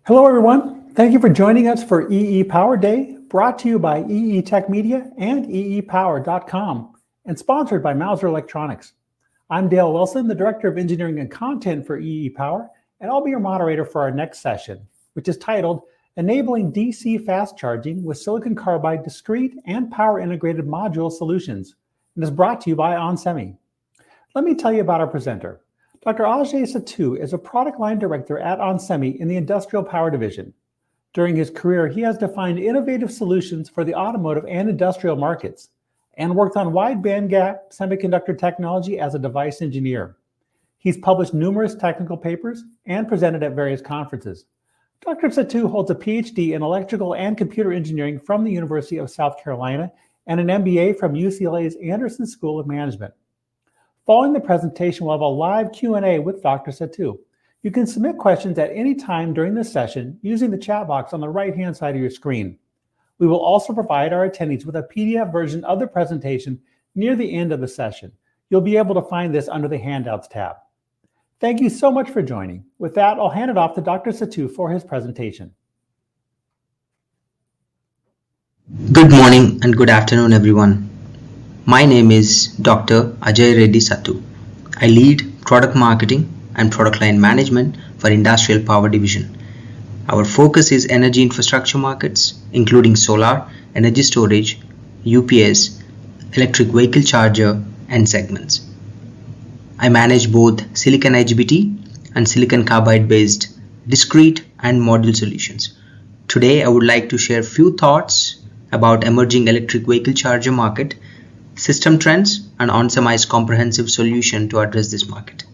Hello, everyone. Thank you for joining us for EE Power Day, brought to you by EE Tech Media and eepower.com, and sponsored by Mouser Electronics. I'm Dale Wilson, the Director of Engineering and Content for EE Power, and I'll be your moderator for our next session, which is titled Enabling DC Fast Charging with Silicon Carbide Discrete and Power Integrated Module Solutions, and is brought to you by onsemi. Let me tell you about our presenter. Dr. Ajay Satu is a product line director at onsemi in the Industrial Power Division. During his career, he has defined innovative solutions for the automotive and industrial markets and worked on wide bandgap semiconductor technology as a device engineer. He's published numerous technical papers and presented at various conferences. Dr. Satu holds a PhD in electrical and computer engineering from the University of South Carolina and an MBA from UCLA's Anderson School of Management. Following the presentation, we'll have a live Q&A with Dr. Satu. You can submit questions at any time during this session using the chat box on the right-hand side of your screen. We will also provide our attendees with a PDF version of the presentation near the end of the session. You'll be able to find this under the Handouts tab. Thank you so much for joining. With that, I'll hand it off to Dr. Satu for his presentation. Good morning and good afternoon, everyone. My name is Dr. Ajay Reddy Satu. I lead product marketing and product line management for Industrial Power Division. Our focus is energy infrastructure markets, including solar, energy storage, UPS, electric vehicle charger, and segments. I manage both silicon IGBT and silicon carbide based discrete and module solutions. Today, I would like to share a few thoughts about emerging electric vehicle charger market, system trends, and onsemi's comprehensive solution to address this market.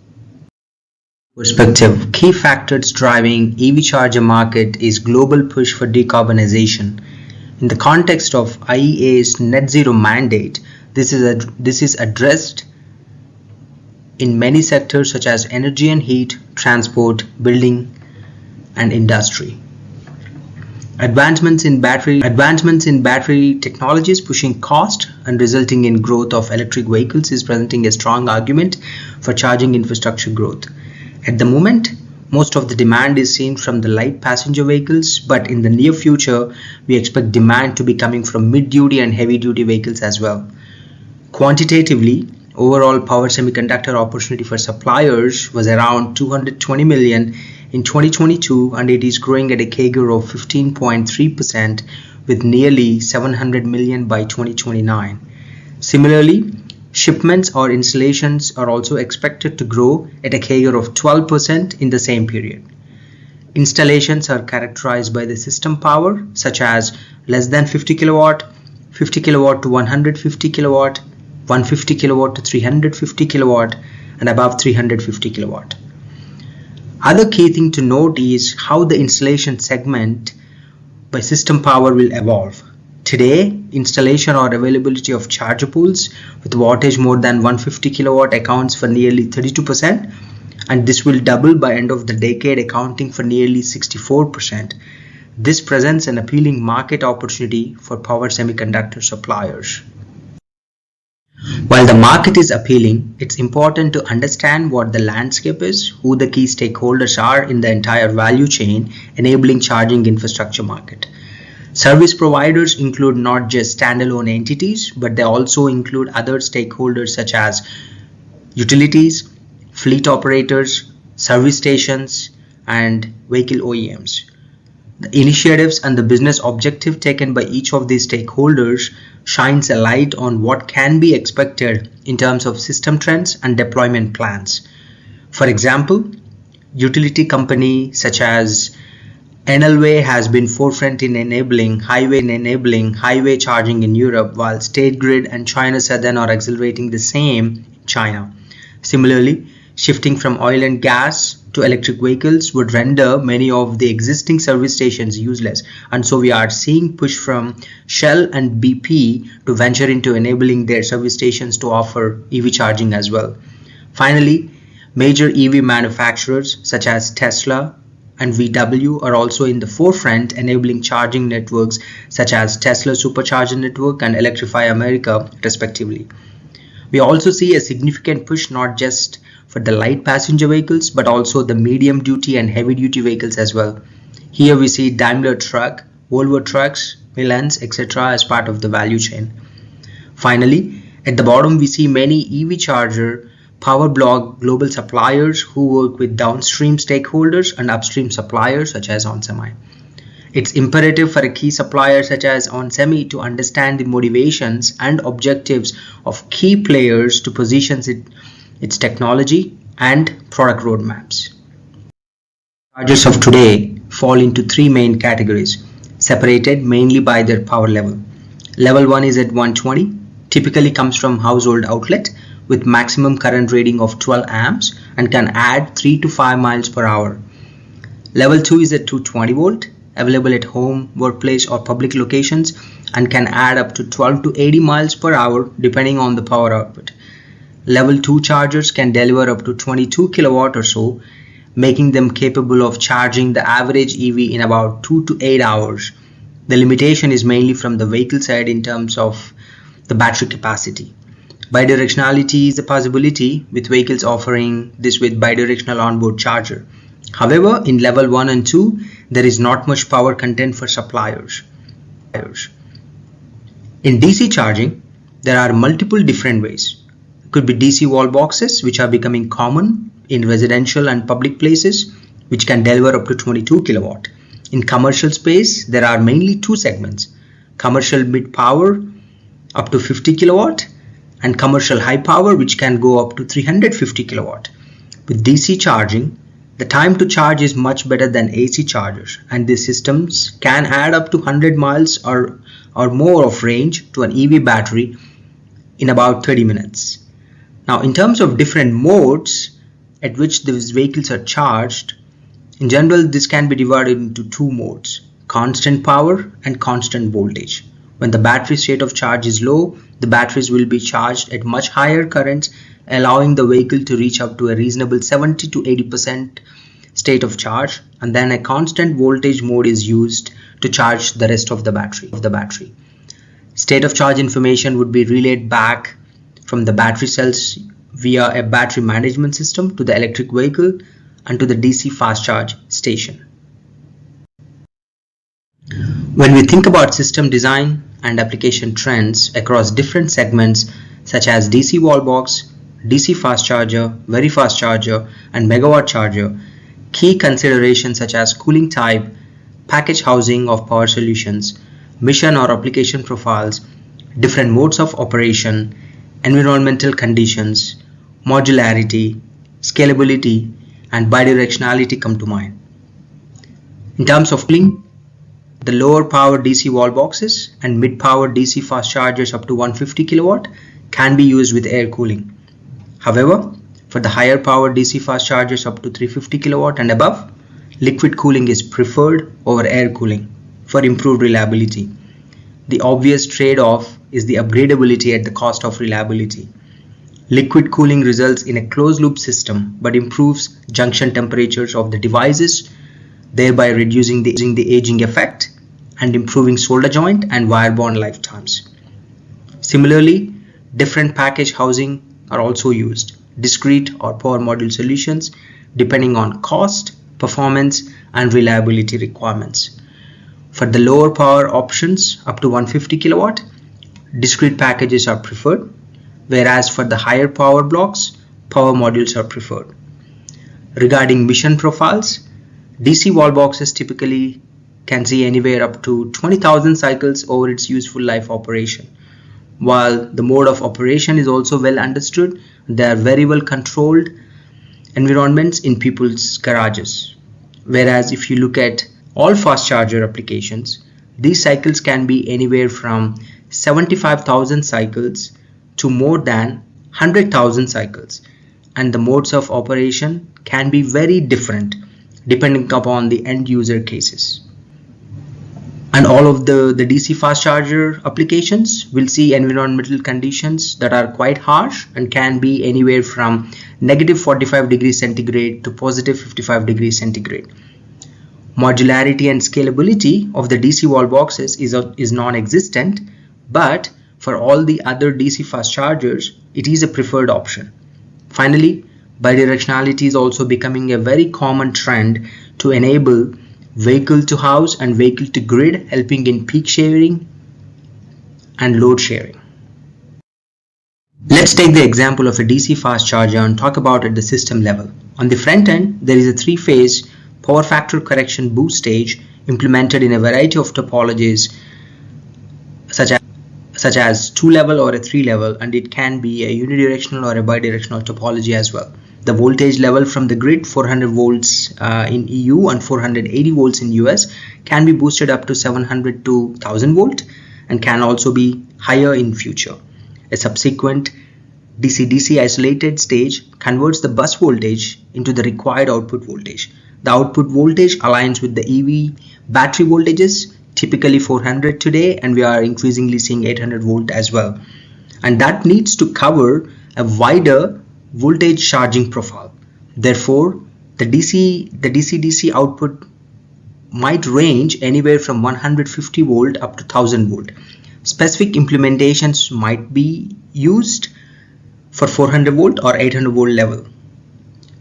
Perspective. Key factors driving EV charger market is global push for decarbonization. In the context of IEA's net zero mandate, this is addressed in many sectors such as energy and heat, transport, building, and industry. Advancements in battery technologies pushing cost and resulting in growth of electric vehicles is presenting a strong argument for charging infrastructure growth. At the moment, most of the demand is seen from the light passenger vehicles, but in the near future, we expect demand to be coming from mid-duty and heavy-duty vehicles as well. Quantitatively, overall power semiconductor opportunity for suppliers was around 220 million in 2022, and it is growing at a CAGR of 15.3% with nearly 700 million by 2029. Similarly, shipments or installations are also expected to grow at a CAGR of 12% in the same period. Installations are characterized by the system power such as less than 50 kilowatt, 50 kilowatt to 150 kilowatt, 150 kilowatt to 350 kilowatt, and above 350 kilowatt. Other key thing to note is how the installation segment by system power will evolve. Today, installation or availability of charger pools with wattage more than 150 kilowatt accounts for nearly 32%, and this will double by end of the decade, accounting for nearly 64%. This presents an appealing market opportunity for power semiconductor suppliers. While the market is appealing, it's important to understand what the landscape is, who the key stakeholders are in the entire value chain enabling charging infrastructure market. Service providers include not just standalone entities, but they also include other stakeholders such as utilities, fleet operators, service stations, and vehicle OEMs. The initiatives and the business objective taken by each of these stakeholders shines a light on what can be expected in terms of system trends and deployment plans. For example, utility company such as NLWay has been forefront in enabling highway charging in Europe, while State Grid and China Southern are accelerating the same in China. Similarly, shifting from oil and gas to electric vehicles would render many of the existing service stations useless, and so we are seeing push from Shell and BP to venture into enabling their service stations to offer EV charging as well. Finally, major EV manufacturers such as Tesla and VW are also in the forefront enabling charging networks such as Tesla Supercharger Network and Electrify America respectively. We also see a significant push not just for the light passenger vehicles but also the medium duty and heavy duty vehicles as well. Here we see Daimler Truck, Volvo Trucks, Milans, etc. as part of the value chain. Finally, at the bottom we see many EV charger power block global suppliers who work with downstream stakeholders and upstream suppliers such as onsemi. It's imperative for a key supplier such as onsemi to understand the motivations and objectives of key players to position its technology and product roadmaps. Chargers of today fall into three main categories, separated mainly by their power level. Level 1 is at 120, typically comes from household outlet with maximum current rating of 12 amps and can add 3 to 5 miles per hour. Level 2 is at 220 volt, available at home, workplace or public locations and can add up to 12 to 80 miles per hour depending on the power output. Level 2 chargers can deliver up to 22 kilowatt or so, making them capable of charging the average EV in about 2 to 8 hours. The limitation is mainly from the vehicle side in terms of the battery capacity. Bidirectionality is a possibility with vehicles offering this with bidirectional onboard charger. However, in level 1 and 2, there is not much power content for suppliers. In DC charging, there are multiple different ways. It could be DC wall boxes, which are becoming common in residential and public places, which can deliver up to 22 kilowatt. In commercial space, there are mainly two segments, commercial mid power up to 50 kilowatt and commercial high power, which can go up to 350 kilowatt. With DC charging, the time to charge is much better than AC chargers, and these systems can add up to 100 miles or more of range to an EV battery in about 30 minutes. Now, in terms of different modes at which these vehicles are charged, in general, this can be divided into two modes, constant power and constant voltage. When the battery state of charge is low, the batteries will be charged at much higher currents, allowing the vehicle to reach up to a reasonable 70 to 80% state of charge, and then a constant voltage mode is used to charge the rest of the battery. State of charge information would be relayed back from the battery cells via a battery management system to the electric vehicle and to the DC fast charge station. When we think about system design and application trends across different segments such as DC wall box, DC fast charger, very fast charger, and megawatt charger, key considerations such as cooling type, package housing of power solutions, mission or application profiles, different modes of operation, environmental conditions, modularity, scalability, and bidirectionality come to mind. In terms of cooling, the lower power DC wall boxes and mid power DC fast chargers up to 150 kilowatt can be used with air cooling. However, for the higher power DC fast chargers up to 350 kilowatt and above, liquid cooling is preferred over air cooling for improved reliability. The obvious trade-off is the upgradability at the cost of reliability. Liquid cooling results in a closed-loop system but improves junction temperatures of the devices, thereby reducing the aging effect and improving solder joint and wire bond lifetimes. Similarly, different package housing are also used, discrete or power module solutions, depending on cost, performance, and reliability requirements. For the lower power options up to 150 kilowatt, discrete packages are preferred, whereas for the higher power blocks, power modules are preferred. Regarding mission profiles, DC wall boxes typically can see anywhere up to 20,000 cycles over its useful life operation. While the mode of operation is also well understood, they are very well controlled environments in people's garages. Whereas if you look at all fast charger applications, these cycles can be anywhere from 75,000 cycles to more than 100,000 cycles, and the modes of operation can be very different depending upon the end user cases. And all of the DC fast charger applications will see environmental conditions that are quite harsh and can be anywhere from negative 45 degrees centigrade to positive 55 degrees centigrade. Modularity and scalability of the DC wall boxes is non-existent, but for all the other DC fast chargers, it is a preferred option. Finally, bidirectionality is also becoming a very common trend to enable vehicle to house and vehicle to grid, helping in peak sharing and load sharing. Let's take the example of a DC fast charger and talk about at the system level. On the front end, there is a three-phase power factor correction boost stage implemented in a variety of topologies such as 2-level or a 3-level, and it can be a unidirectional or a bidirectional topology as well. The voltage level from the grid, 400 volts in EU and 480 volts in US, can be boosted up to 700 to 1000 volt and can also be higher in future. A subsequent DC-DC isolated stage converts the bus voltage into the required output voltage. The output voltage aligns with the EV battery voltages, typically 400 today, and we are increasingly seeing 800 volt as well. And that needs to cover a wider voltage charging profile. Therefore, the DC-DC output might range anywhere from 150 volt up to 1000 volt. Specific implementations might be used for 400 volt or 800 volt level.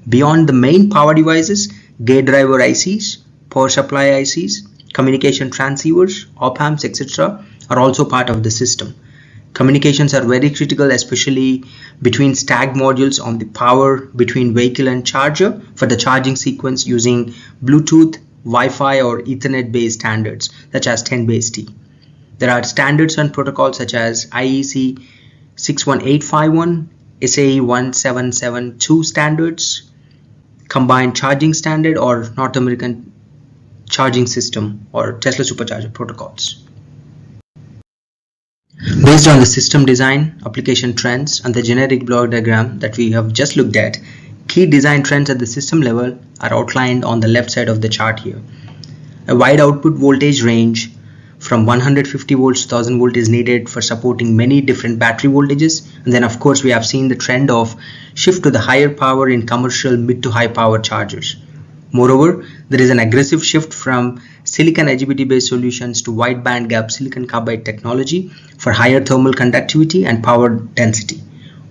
Beyond the main power devices, gate driver ICs, power supply ICs, communication transceivers, op-amps, etc. are also part of the system. Communications are very critical, especially between stacked modules on the power between vehicle and charger for the charging sequence using Bluetooth, Wi-Fi or Ethernet based standards such as 10BASE-T. There are standards and protocols such as IEC 61851, SAE 1772 standards, combined charging standard or North American charging system or Tesla supercharger protocols. Based on the system design, application trends, and the generic block diagram that we have just looked at, key design trends at the system level are outlined on the left side of the chart here. A wide output voltage range from 150 volts to 1000 volt is needed for supporting many different battery voltages. And then of course we have seen the trend of shift to the higher power in commercial mid to high power chargers. Moreover, there is an aggressive shift from silicon IGBT based solutions to wide bandgap silicon carbide technology for higher thermal conductivity and power density.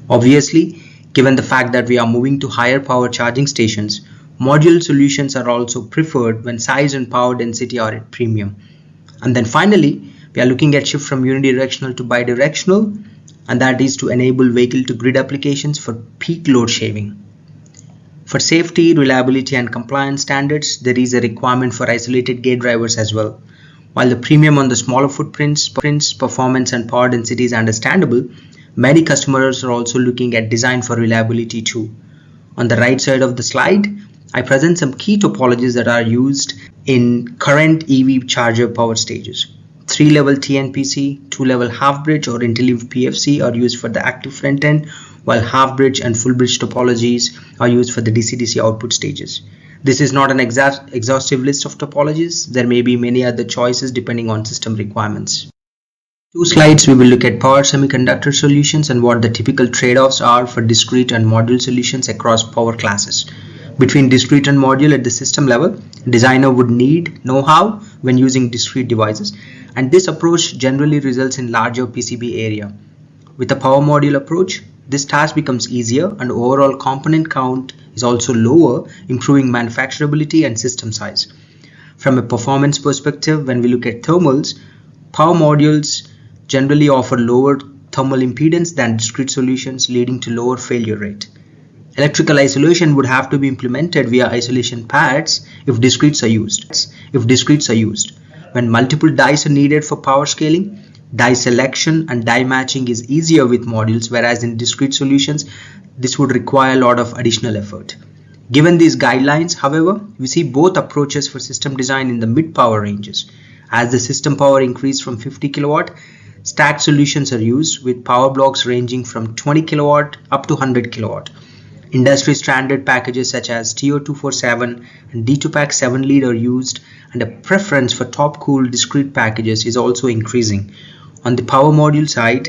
Obviously, given the fact that we are moving to higher power charging stations, module solutions are also preferred when size and power density are at premium. And then finally, we are looking at shift from unidirectional to bidirectional, and that is to enable vehicle to grid applications for peak load shaving. For safety, reliability and compliance standards, there is a requirement for isolated gate drivers as well. While the premium on the smaller footprints, performance and power density is understandable, many customers are also looking at design for reliability too. On the right side of the slide, I present some key topologies that are used in current EV charger power stages. 3-level TNPC, 2-level half-bridge or interleaved PFC are used for the active front end, while half-bridge and full-bridge topologies are used for the DC-DC output stages. This is not an exhaustive list of topologies. There may be many other choices depending on system requirements. 2 slides we will look at power semiconductor solutions and what the typical trade-offs are for discrete and module solutions across power classes. Between discrete and module at the system level, designer would need know-how when using discrete devices, and this approach generally results in larger PCB area. With a power module approach, this task becomes easier and overall component count is also lower, improving manufacturability and system size. From a performance perspective, when we look at thermals, power modules generally offer lower thermal impedance than discrete solutions, leading to lower failure rate. Electrical isolation would have to be implemented via isolation pads if discretes are used. When multiple dies are needed for power scaling, die selection and die matching is easier with modules, whereas in discrete solutions, this would require a lot of additional effort. Given these guidelines, however, we see both approaches for system design in the mid-power ranges. As the system power increased from 50 kilowatt, stacked solutions are used with power blocks ranging from 20 kilowatt up to 100 kilowatt. Industry standard packages such as TO247 and D2PAC 7 lead are used, and a preference for top cool discrete packages is also increasing. On the power module side,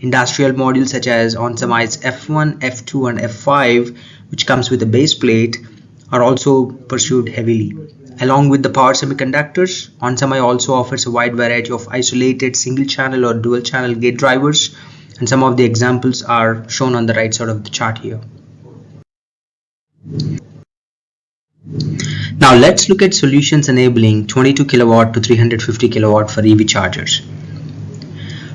industrial modules such as onsemi's F1, F2 and F5, which comes with a base plate, are also pursued heavily. Along with the power semiconductors, onsemi also offers a wide variety of isolated single channel or dual channel gate drivers, and some of the examples are shown on the right side of the chart here. Now let's look at solutions enabling 22 kilowatt to 350 kilowatt for EV chargers.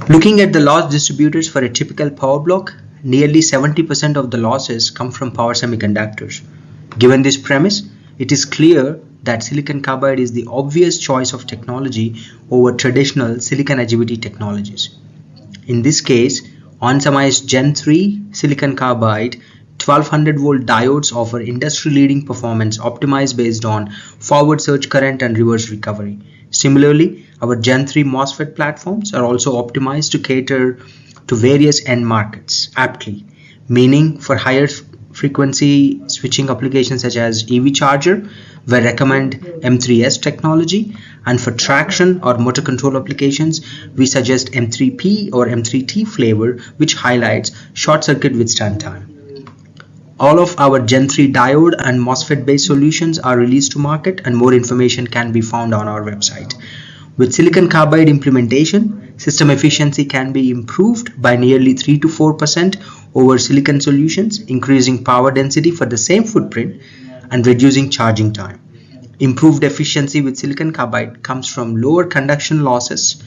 Looking at the loss distributors for a typical power block, nearly 70% of the losses come from power semiconductors. Given this premise, it is clear that silicon carbide is the obvious choice of technology over traditional silicon IGBT technologies. In this case, onsemi's Gen 3 silicon carbide 1200 volt diodes offer industry-leading performance optimized based on forward surge current and reverse recovery. Similarly, our Gen 3 MOSFET platforms are also optimized to cater to various end markets aptly, meaning for higher frequency switching applications such as EV charger, we recommend M3S technology, and for traction or motor control applications, we suggest M3P or M3T flavor, which highlights short circuit withstand time. All of our Gen 3 diode and MOSFET based solutions are released to market, and more information can be found on our website. With silicon carbide implementation, system efficiency can be improved by nearly 3 to 4% over silicon solutions, increasing power density for the same footprint and reducing charging time. Improved efficiency with silicon carbide comes from lower conduction losses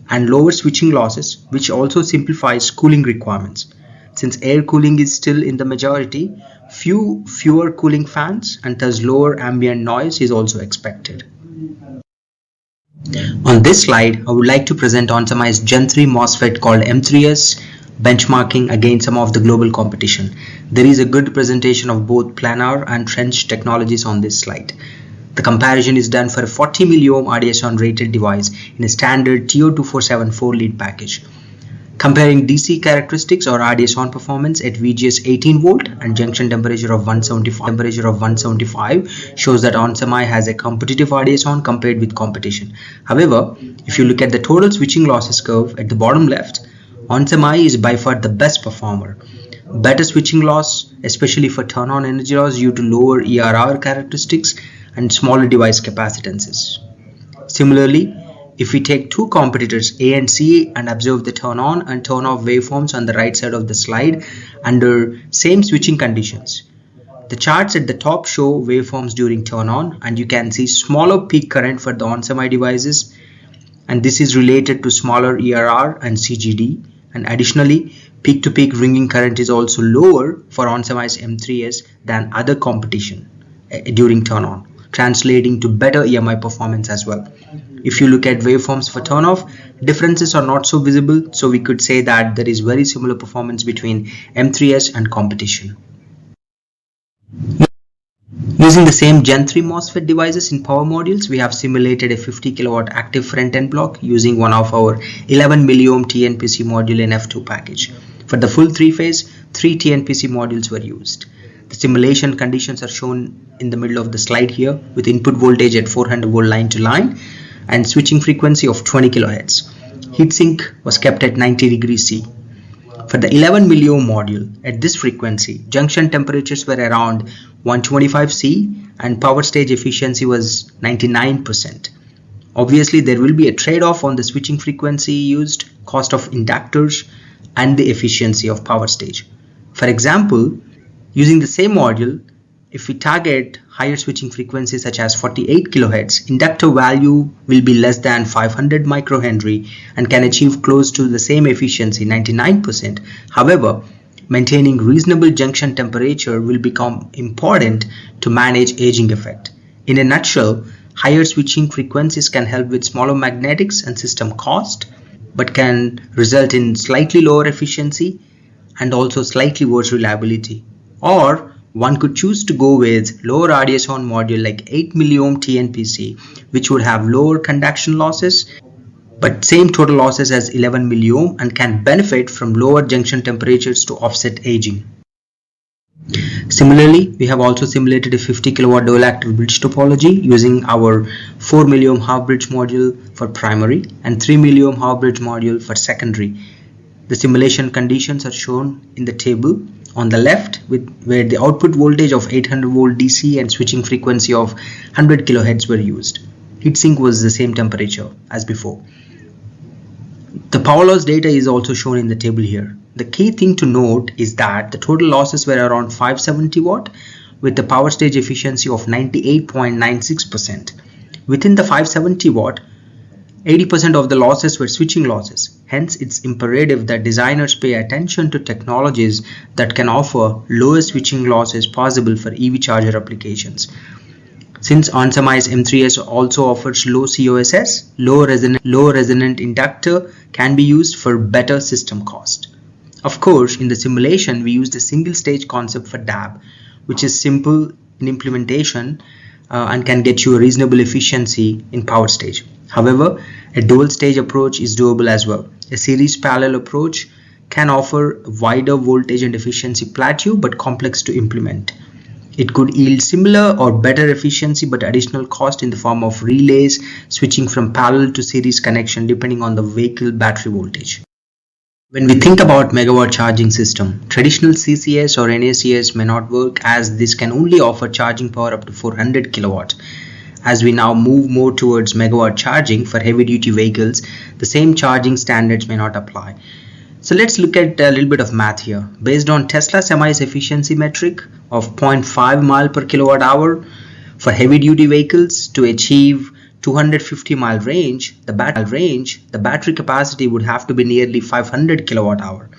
and lower switching losses, which also simplifies cooling requirements. Since air cooling is still in the majority, fewer cooling fans and thus lower ambient noise is also expected. On this slide, I would like to present onsemi's Gen 3 MOSFET called M3S, benchmarking against some of the global competition. There is a good presentation of both planar and trench technologies on this slide. The comparison is done for a 40 milliohm RDS(on) rated device in a standard TO2474 lead package. Comparing DC characteristics or RDS(on) performance at VGS 18 volt and junction temperature of 175 shows that onsemi has a competitive RDS(on) compared with competition. However, if you look at the total switching losses curve at the bottom left, onsemi is by far the best performer. Better switching loss, especially for turn-on energy loss due to lower ERR characteristics and smaller device capacitances. Similarly, if we take two competitors A and C and observe the turn-on and turn-off waveforms on the right side of the slide under same switching conditions, the charts at the top show waveforms during turn-on, and you can see smaller peak current for the onsemi devices, and this is related to smaller ERR and CGD, and additionally peak-to-peak ringing current is also lower for onsemi's M3S than other competition during turn-on, translating to better EMI performance as well. If you look at waveforms for turn-off, differences are not so visible, so we could say that there is very similar performance between M3S and competition. Using the same Gen 3 MOSFET devices in power modules, we have simulated a 50 kilowatt active front-end block using one of our 11 milliohm TNPC module in F2 package. For the full three-phase, 3 TNPC modules were used. The simulation conditions are shown in the middle of the slide here, with input voltage at 400 volt line to line and switching frequency of 20 kHz. Heatsink was kept at 90 degrees C. For the 11 milliohm module, at this frequency, junction temperatures were around 125 C and power stage efficiency was 99%. Obviously, there will be a trade-off on the switching frequency used, cost of inductors, and the efficiency of power stage. For example, using the same module, if we target higher switching frequencies such as 48 kHz, inductor value will be less than 500 microhenry and can achieve close to the same efficiency, 99%. However, maintaining reasonable junction temperature will become important to manage aging effect. In a nutshell, higher switching frequencies can help with smaller magnetics and system cost, but can result in slightly lower efficiency and also slightly worse reliability. Or one could choose to go with lower RDS(on) module like 8 milliohm TNPC, which would have lower conduction losses but same total losses as 11 milliohm and can benefit from lower junction temperatures to offset aging. Similarly, we have also simulated a 50 kilowatt dual active bridge topology using our 4 milliohm half bridge module for primary and 3 milliohm half bridge module for secondary. The simulation conditions are shown in the table on the left, where the output voltage of 800 volt DC and switching frequency of 100 kHz were used. Heatsink was the same temperature as before. The power loss data is also shown in the table here. The key thing to note is that the total losses were around 570 watt, with the power stage efficiency of 98.96%. Within the 570 watt, 80% of the losses were switching losses. Hence, it's imperative that designers pay attention to technologies that can offer lowest switching losses possible for EV charger applications. Since onsemi's M3S also offers low COSS, low resonant inductor can be used for better system cost. Of course, in the simulation, we used a single stage concept for DAB, which is simple in implementation and can get you a reasonable efficiency in power stage. However, a dual stage approach is doable as well. A series parallel approach can offer wider voltage and efficiency plateau but complex to implement. It could yield similar or better efficiency but additional cost in the form of relays switching from parallel to series connection depending on the vehicle battery voltage. When we think about megawatt charging system, traditional CCS or NACS may not work as this can only offer charging power up to 400 kilowatts. As we now move more towards megawatt charging for heavy duty vehicles, the same charging standards may not apply. So let's look at a little bit of math here. Based on Tesla Semi's efficiency metric of 0.5 mile per kilowatt hour for heavy duty vehicles to achieve 250 mile range, the battery capacity would have to be nearly 500 kilowatt hour.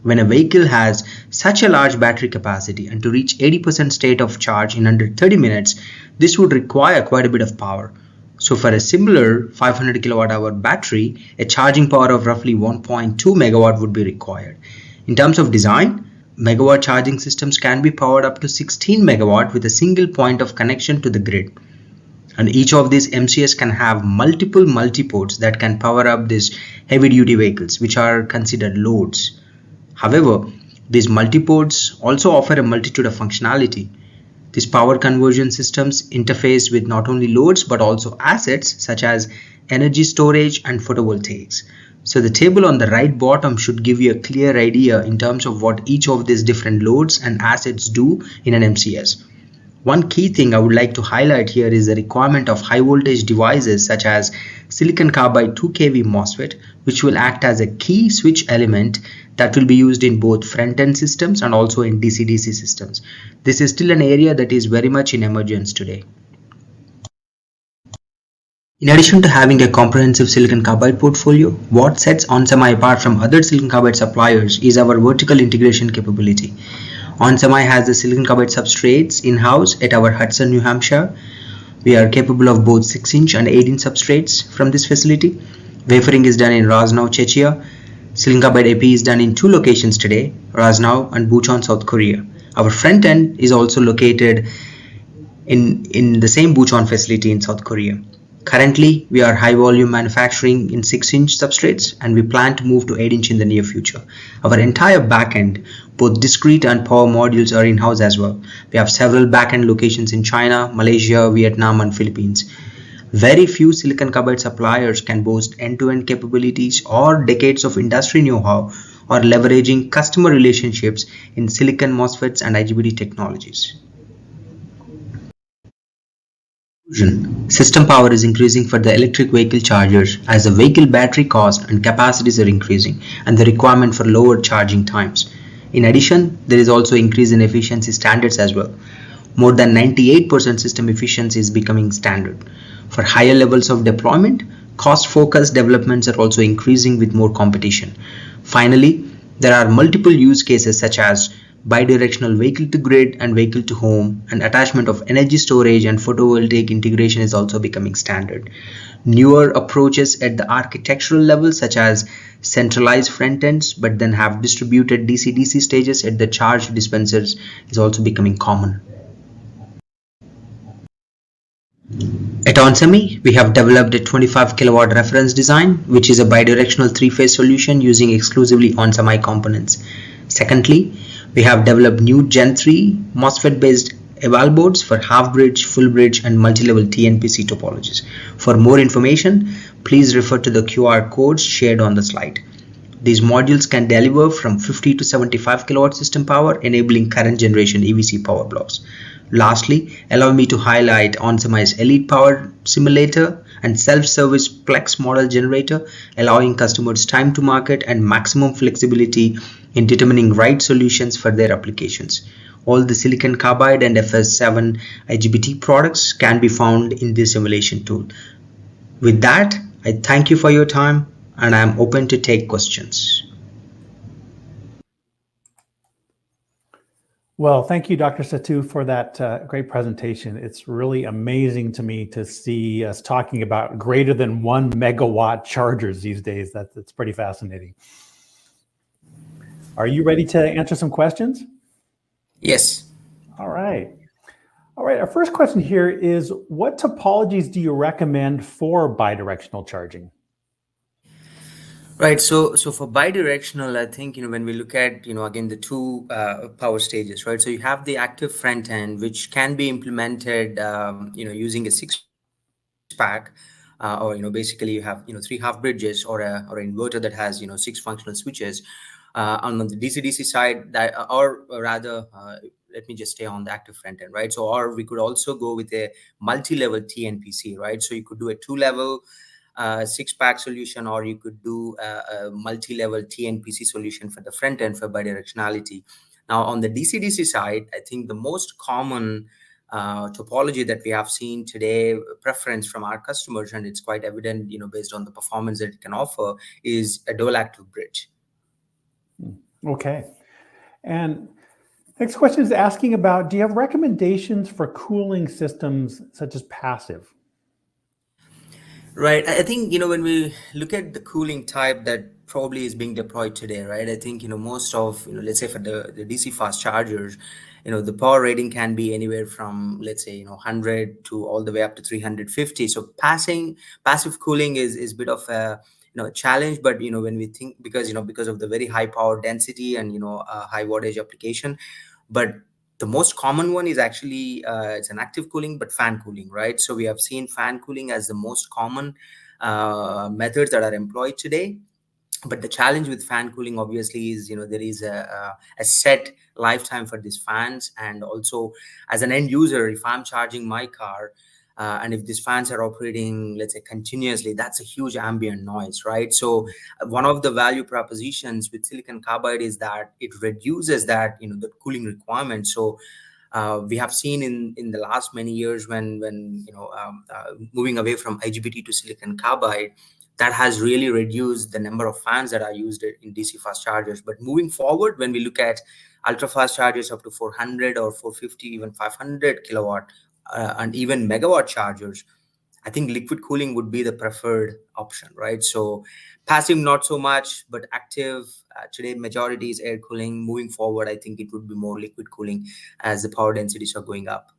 When a vehicle has such a large battery capacity and to reach 80% state of charge in under 30 minutes, this would require quite a bit of power. So for a similar 500 kilowatt hour battery, a charging power of roughly 1.2 megawatt would be required. In terms of design, megawatt charging systems can be powered up to 16 megawatt with a single point of connection to the grid. And each of these MCS can have multiple multiports that can power up these heavy duty vehicles, which are considered loads. However, these multiports also offer a multitude of functionality. These power conversion systems interface with not only loads but also assets such as energy storage and photovoltaics. So the table on the right bottom should give you a clear idea in terms of what each of these different loads and assets do in an MCS. One key thing I would like to highlight here is the requirement of high voltage devices such as silicon carbide 2 kV MOSFET, which will act as a key switch element that will be used in both front-end systems and also in DC-DC systems. This is still an area that is very much in emergence today. In addition to having a comprehensive silicon carbide portfolio, what sets onsemi apart from other silicon carbide suppliers is our vertical integration capability. onsemi has the silicon carbide substrates in-house at our Hudson, New Hampshire. We are capable of both 6-inch and 8-inch substrates from this facility. Wafering is done in Rasnov, Czechia. Silicon carbide epi is done in 2 locations today, Rasnov and Bucheon, South Korea. Our front end is also located in the same Bucheon facility in South Korea. Currently, we are high volume manufacturing in 6-inch substrates and we plan to move to 8-inch in the near future. Our entire backend, both discrete and power modules, are in-house as well. We have several backend locations in China, Malaysia, Vietnam and Philippines. Very few silicon carbide suppliers can boast end-to-end capabilities or decades of industry know-how or leveraging customer relationships in silicon MOSFETs and IGBT technologies. System power is increasing for the electric vehicle chargers as the vehicle battery cost and capacities are increasing and the requirement for lower charging times. In addition, there is also increase in efficiency standards as well. More than 98% system efficiency is becoming standard. For higher levels of deployment, cost-focused developments are also increasing with more competition. Finally, there are multiple use cases such as bidirectional vehicle to grid and vehicle to home, and attachment of energy storage and photovoltaic integration is also becoming standard. Newer approaches at the architectural level such as centralized front ends but then have distributed DC-DC stages at the charge dispensers is also becoming common. At onsemi, we have developed a 25 kilowatt reference design, which is a bidirectional 3-phase solution using exclusively onsemi components. Secondly, we have developed new Gen 3 MOSFET based eval boards for half bridge, full bridge and multi-level TNPC topologies. For more information, please refer to the QR codes shared on the slide. These modules can deliver from 50 to 75 kilowatt system power, enabling current generation EVC power blocks. Lastly, allow me to highlight onsemi's Elite Power Simulator and self-service Plex model generator, allowing customers time to market and maximum flexibility in determining right solutions for their applications. All the silicon carbide and FS7 IGBT products can be found in this simulation tool. With that, I thank you for your time and I am open to take questions. Well, thank you, Dr. Satu, for that great presentation. It's really amazing to me to see us talking about greater than 1 megawatt chargers these days. That's pretty fascinating. Are you ready to answer some questions? Yes. All right. All right, our first question here is, what topologies do you recommend for bidirectional charging? Right. So for bidirectional, I think, when we look at, again, the two power stages, right? So you have the active front end, which can be implemented, using a six pack, or, basically you have, three half bridges or an inverter that has, six functional switches. On the DC-DC side, that, or rather, let me just stay on the active front end, right? So, or we could also go with a multi-level TNPC, right? So you could do a two-level six-pack solution, or you could do a multi-level TNPC solution for the front end for bidirectionality. Now, on the DC-DC side, I think the most common topology that we have seen today, preference from our customers, and it's quite evident, based on the performance that it can offer, is a dual active bridge. Okay. And next question is asking about, do you have recommendations for cooling systems such as passive? Right. I think, when we look at the cooling type that probably is being deployed today, right? I think, most of, let's say for the DC fast chargers, the power rating can be anywhere from, let's say, 100 to all the way up to 350. So passive cooling is a bit of a, a challenge, but, when we think, because of the very high power density and, high wattage application, but the most common one is actually, it's an active cooling, but fan cooling, right? So we have seen fan cooling as the most common methods that are employed today. But the challenge with fan cooling obviously is, there is a set lifetime for these fans. And also, as an end user, if I'm charging my car, and if these fans are operating, let's say, continuously, that's a huge ambient noise, right? So one of the value propositions with silicon carbide is that it reduces that, the cooling requirement. So we have seen in the last many years, when moving away from IGBT to silicon carbide, that has really reduced the number of fans that are used in DC fast chargers. But moving forward, when we look at ultra fast chargers up to 400 or 450, even 500 kilowatt, and even megawatt chargers, I think liquid cooling would be the preferred option, right? So passive, not so much, but active, today majority is air cooling. Moving forward, I think it would be more liquid cooling as the power densities are going up.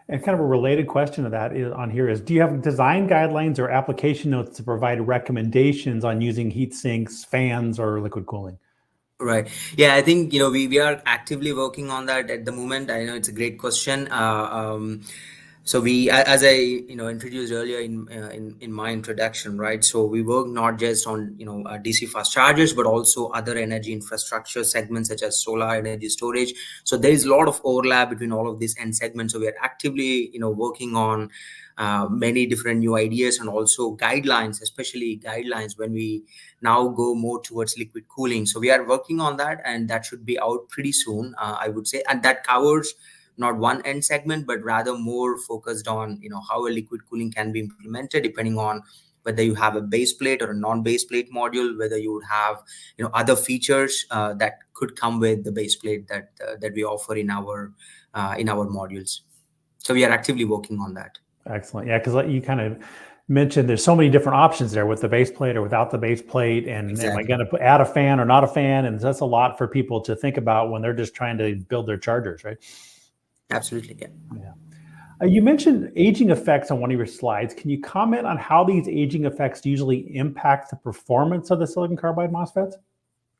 And kind of a related question to that is on here is, do you have design guidelines or application notes to provide recommendations on using heat sinks, fans, or liquid cooling? Right. Yeah, I think, we are actively working on that at the moment. I know it's a great question. So as I, introduced earlier in my introduction, right? So we work not just on, DC fast chargers, but also other energy infrastructure segments such as solar energy storage. So there is a lot of overlap between all of these end segments. So we are actively, working on many different new ideas and also guidelines, especially guidelines when we now go more towards liquid cooling. So we are working on that, and that should be out pretty soon, I would say. And that covers not one end segment, but rather more focused on, how a liquid cooling can be implemented, depending on whether you have a base plate or a non-base plate module, whether you would have, other features that could come with the base plate that we offer in our modules. So we are actively working on that. Excellent. Yeah, because you kind of mentioned there's so many different options there with the base plate or without the base plate. And Exactly. Am I going to add a fan or not a fan? And that's a lot for people to think about when they're just trying to build their chargers, right? Absolutely. Yeah. Yeah. You mentioned aging effects on one of your slides. Can you comment on how these aging effects usually impact the performance of the silicon carbide MOSFETs?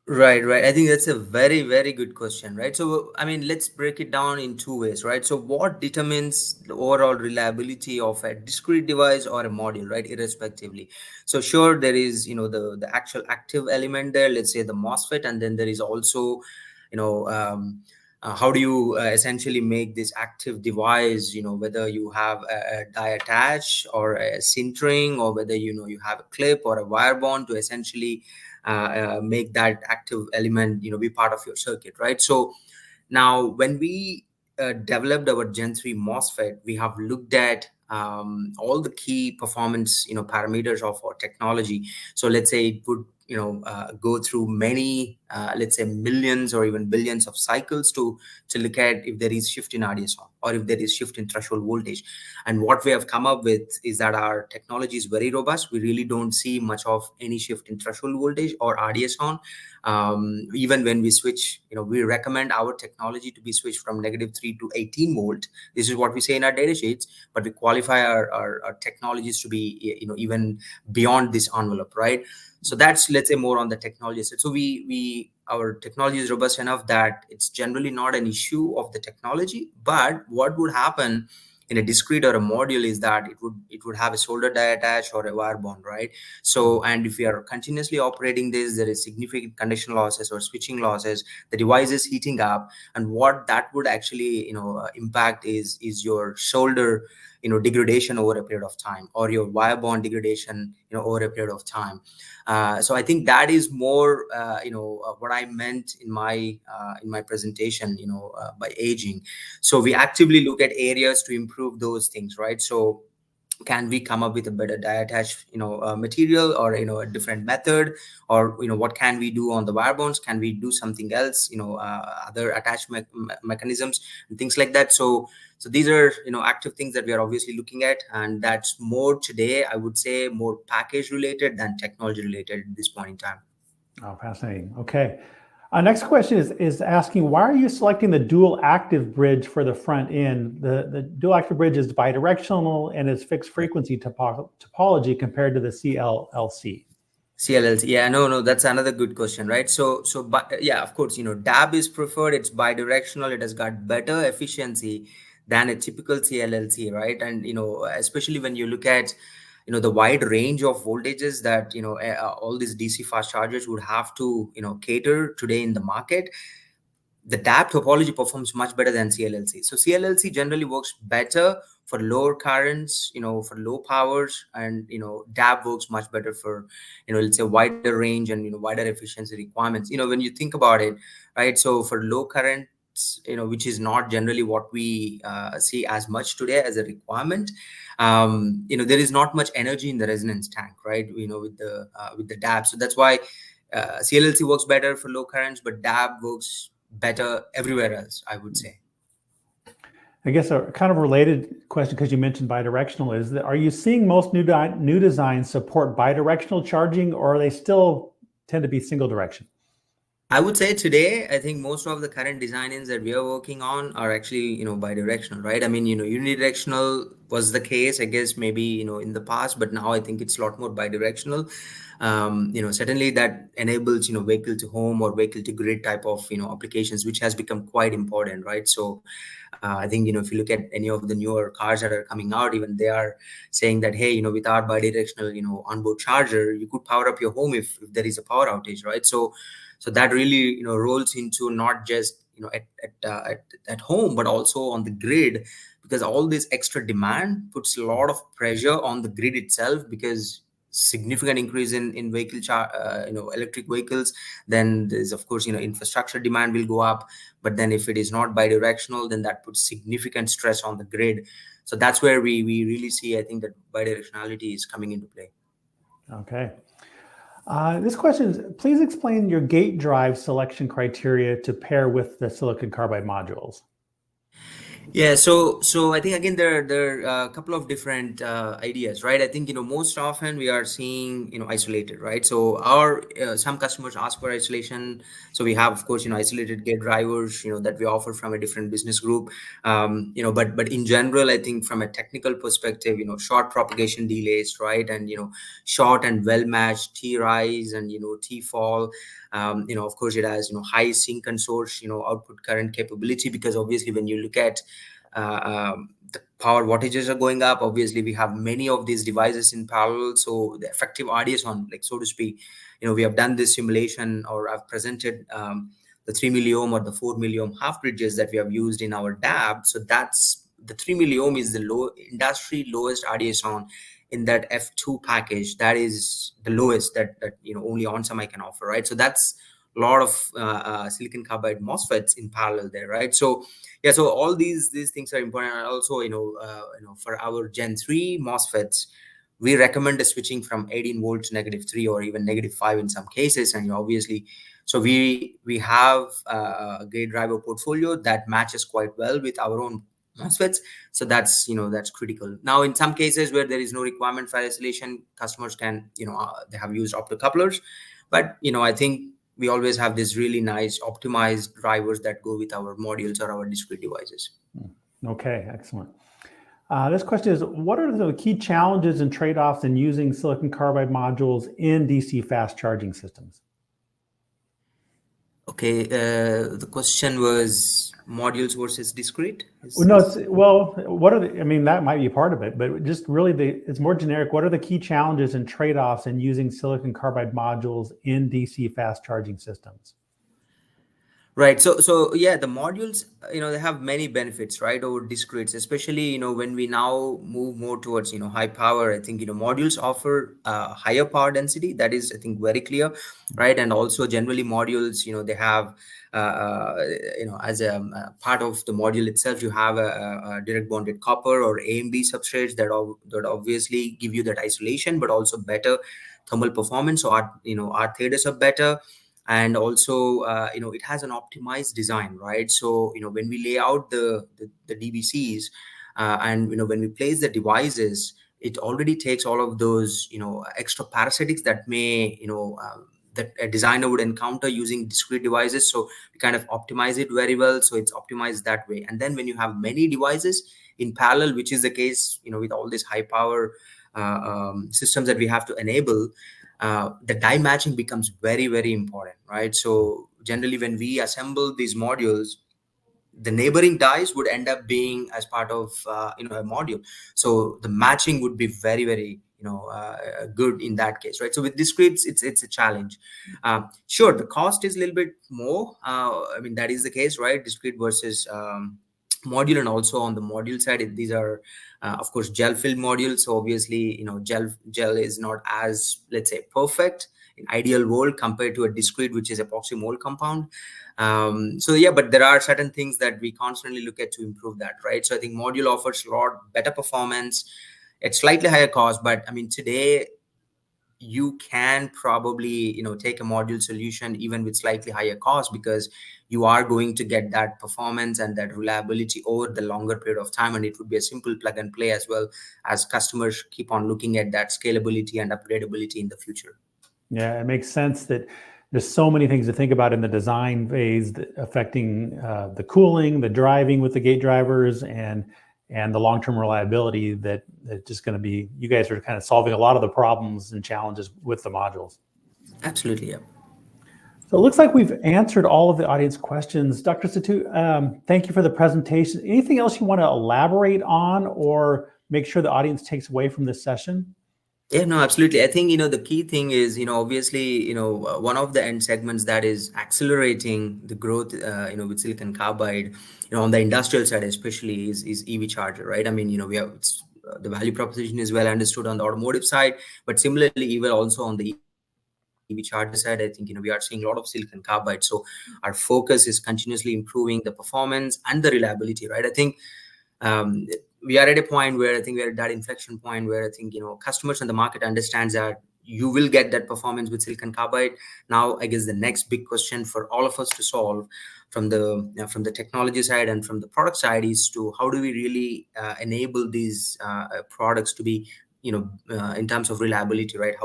Right. I think that's a very, very good question, right? So, I mean, let's break it down in two ways, right? So what determines the overall reliability of a discrete device or a module, right? Irrespectively. So sure, there is, the actual active element there, let's say the MOSFET, and then there is also, how do you essentially make this active device, whether you have a die attach or a sintering, or whether, you have a clip or a wire bond to essentially make that active element, be part of your circuit, right? So Now, when we developed our Gen 3 MOSFET, we have looked at all the key performance, parameters of our technology. So let's say it would, go through many, let's say millions or even billions of cycles to look at if there is shift in RDS-on or if there is shift in threshold voltage. And what we have come up with is that our technology is very robust. We really don't see much of any shift in threshold voltage or RDS-on. Even when we switch, we recommend our technology to be switched from -3 to 18 volt. This is what we say in our data sheets, but we qualify our technologies to be, even beyond this envelope, right? So that's, let's say, more on the technology side. So our technology is robust enough that it's generally not an issue of the technology. But what would happen in a discrete or a module is that it would have a solder die attach or a wire bond, right? So, and if we are continuously operating this, there is significant condition losses or switching losses. The device is heating up, and what that would actually, impact is your solder, degradation over a period of time, or your wire bond degradation, over a period of time. So I think that is more, what I meant in my presentation, by aging. So we actively look at areas to improve those things, right? So can we come up with a better die attach, material, or a different method, or what can we do on the wire bonds? Can we do something else, other attachment mechanisms and things like that? So these are, active things that we are obviously looking at, and that's more today, I would say, more package related than technology related at this point in time. Oh, fascinating. Okay. Next question is asking, why are you selecting the dual active bridge for the front end? The dual active bridge is bidirectional and is fixed frequency topology compared to the CLLC. CLLC, yeah, no, that's another good question, right? But yeah, of course, DAB is preferred. It's bidirectional. It has got better efficiency than a typical CLLC, right? And especially when you look at the wide range of voltages that all these DC fast chargers would have to cater today in the market, the DAB topology performs much better than CLLC. So CLLC generally works better for lower currents, for low powers, and DAB works much better for let's say wider range and wider efficiency requirements. When you think about it, right? So for low currents, which is not generally what we see as much today as a requirement, there is not much energy in the resonance tank, right? With the DAB. So that's why CLLC works better for low currents, but DAB works better everywhere else, I would say. I guess a kind of related question, because you mentioned bidirectional, is that are you seeing most new designs support bidirectional charging, or are they still tend to be single direction? I would say today, I think most of the current design-ins that we are working on are actually, bidirectional, right? I mean, unidirectional was the case, I guess, maybe, in the past, but now I think it's a lot more bidirectional. Certainly that enables, vehicle to home or vehicle to grid type of, applications, which has become quite important, right? So I think, if you look at any of the newer cars that are coming out, even they are saying that, hey, with our bidirectional, onboard charger, you could power up your home if there is a power outage, right? So that really rolls into not just at home, but also on the grid, because all this extra demand puts a lot of pressure on the grid itself, because significant increase in electric vehicles, then there's, of course, infrastructure demand will go up. But then if it is not bidirectional, then that puts significant stress on the grid. So that's where we really see, I think, that bidirectionality is coming into play. Okay. This question is, please explain your gate drive selection criteria to pair with the silicon carbide modules. Yeah, so I think, again, there are a couple of different ideas, right? I think most often we are seeing isolated, right? So our some customers ask for isolation, so we have, of course, isolated gate drivers that we offer from a different business group. But in general, I think from a technical perspective, short propagation delays, right, and short and well matched T rise and T fall. Of course, it has high sink and source output current capability, because obviously when you look at the power wattages are going up, obviously we have many of these devices in parallel, so the effective RDS-on, like, so to speak, we have done this simulation, or I've presented the 3 milliohm or the 4 milliohm half bridges that we have used in our DAB. So that's the 3 milliohm is the industry lowest RDS-on in that F2 package. That is the lowest that only onsemi can offer, right? So that's a lot of silicon carbide MOSFETs in parallel there, right? So yeah, so all these things are important. And also, for our Gen 3 MOSFETs, we recommend a switching from 18 volts to -3 or even -5 in some cases. And obviously, so we have a gate driver portfolio that matches quite well with our own MOSFETs. So that's critical. Now, in some cases where there is no requirement for isolation, customers can, they have used optocouplers. But, I think we always have this really nice optimized drivers that go with our modules or our discrete devices. Okay, excellent. This question is, what are the key challenges and trade-offs in using silicon carbide modules in DC fast charging systems? Okay, the question was modules versus discrete? No, what are I mean, that might be part of it, but just really it's more generic. What are the key challenges and trade-offs in using silicon carbide modules in DC fast charging systems? Right. So yeah, the modules, they have many benefits, right, over discretes, especially, when we now move more towards, high power. I think, modules offer higher power density. That is, I think, very clear, right? And also generally modules, they have, as a part of the module itself, you have a direct bonded copper or AMB substrates that obviously give you that isolation, but also better thermal performance. So our theaters are better. And also it has an optimized design, right? So when we lay out the DBCs and when we place the devices, it already takes all of those extra parasitics that may that a designer would encounter using discrete devices. So we kind of optimize it very well, so it's optimized that way. And then when you have many devices in parallel, which is the case with all these high power systems that we have to enable, the die matching becomes very, very important, right? So generally when we assemble these modules, the neighboring dies would end up being as part of a module. So the matching would be very, very good in that case, right? So with discretes, it's a challenge. Sure, the cost is a little bit more. I mean, that is the case, right? Discrete versus module. And also on the module side, these are of course gel filled modules. So obviously gel is not as, let's say, perfect in ideal world compared to a discrete, which is epoxy mold compound. So yeah, but there are certain things that we constantly look at to improve that, right? So I think module offers a lot better performance at slightly higher cost. But I mean, today you can probably take a module solution even with slightly higher cost, because you are going to get that performance and that reliability over the longer period of time. And it would be a simple plug and play, as well as customers keep on looking at that scalability and upgradability in the future. Yeah, it makes sense that there's so many things to think about in the design phase affecting the cooling, the driving with the gate drivers, and the long-term reliability that just going to be, you guys are kind of solving a lot of the problems and challenges with the modules. Absolutely, yeah. So it looks like we've answered all of the audience questions. Dr. Sattu, thank you for the presentation. Anything else you want to elaborate on or make sure the audience takes away from this session? Yeah, no, absolutely. I think, the key thing is, obviously, one of the end segments that is accelerating the growth, with silicon carbide, on the industrial side, especially is EV charger, right? I mean, we have, the value proposition is well understood on the automotive side, but similarly, even also on the EV charger side, I think, we are seeing a lot of silicon carbide. So our focus is continuously improving the performance and the reliability, right? I think, we are at a point where I think we're at that inflection point where I think, customers and the market understands that you will get that performance with silicon carbide. Now, I guess the next big question for all of us to solve from the technology side and from the product side is to how do we really enable these products to be, in terms of reliability, right?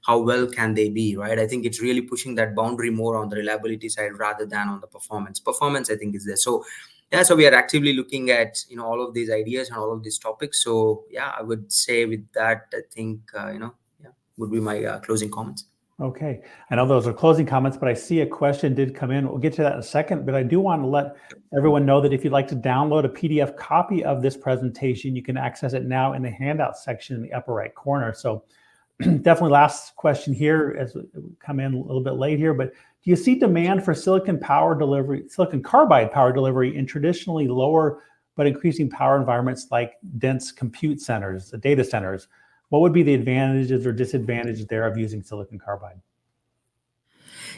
How well can they be, right? I think it's really pushing that boundary more on the reliability side rather than on the performance. Performance, I think, is there. So yeah, so we are actively looking at all of these ideas and all of these topics. So yeah, I would say with that, I think would be my closing comments. Okay, I know those are closing comments, but I see a question did come in. We'll get to that in a second, but I do want to let everyone know that if you'd like to download a PDF copy of this presentation, you can access it now in the handout section in the upper right corner. So definitely last question here as we come in a little bit late here, but do you see demand for silicon carbide power delivery in traditionally lower but increasing power environments like dense compute centers, the data centers? What would be the advantages or disadvantages there of using silicon carbide?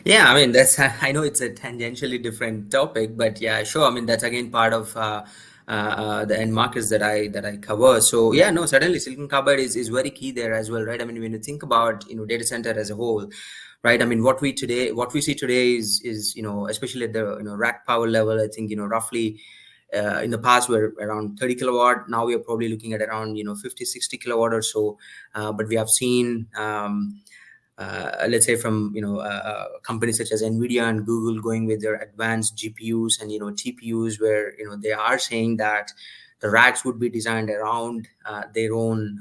Yeah, I mean that's I know it's a tangentially different topic, but yeah, sure. I mean that's again part of the end markets that I cover. So yeah, no, certainly silicon carbide is very key there as well, right? I mean when you think about data center as a whole, right? I mean what we see today is especially at the rack power level. I think roughly in the past we're around 30 kilowatt. Now we are probably looking at around 50 60 kilowatt or so. But we have seen. Let's say from companies such as Nvidia and Google going with their advanced GPUs and TPUs, where they are saying that the racks would be designed around their own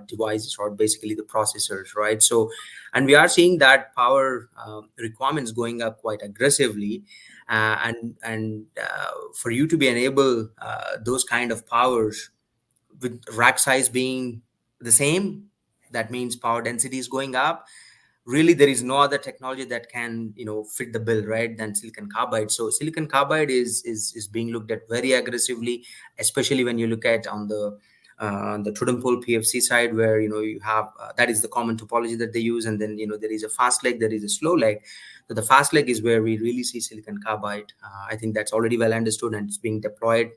devices, or basically the processors, right? So, and we are seeing that power requirements going up quite aggressively, and for you to be enable those kind of powers with rack size being the same, that means power density is going up. Really there is no other technology that can fit the bill, right, than silicon carbide. So silicon carbide is being looked at very aggressively, especially when you look at on the totem pole PFC side, where you have that is the common topology that they use, and then there is a fast leg, there is a slow leg. So the fast leg is where we really see silicon carbide. I think that's already well understood, and it's being deployed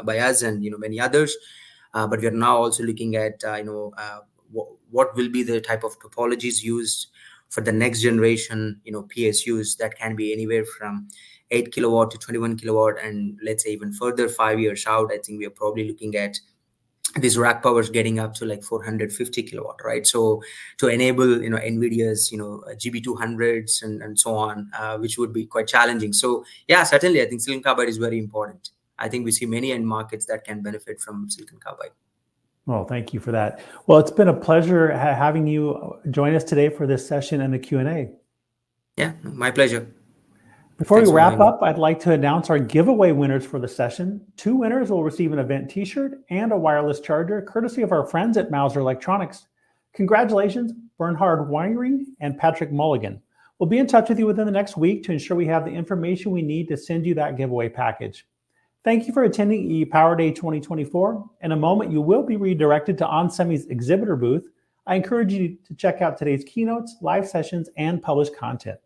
by us and many others. But we are now also looking at what will be the type of topologies used for the next generation PSUs that can be anywhere from 8 kilowatt to 21 kilowatt, and let's say even further 5 years out, I think we are probably looking at these rack powers getting up to like 450 kilowatt, right? So to enable Nvidia's GB200s and so on, which would be quite challenging. So yeah, certainly I think silicon carbide is very important. I think we see many end markets that can benefit from silicon carbide. Well, thank you for that. Well, it's been a pleasure having you join us today for this session and the Q&A. Yeah, my pleasure. Before Thanks we for wrap having me. up, I'd like to announce our giveaway winners for the session. 2 winners will receive an event t-shirt and a wireless charger, courtesy of our friends at Mauser Electronics. Congratulations, Bernhard Wiring and Patrick Mulligan. We'll be in touch with you within the next week to ensure we have the information we need to send you that giveaway package. Thank you for attending EE Power Day 2024. In a moment, you will be redirected to onsemi's exhibitor booth. I encourage you to check out today's keynotes, live sessions, and published content.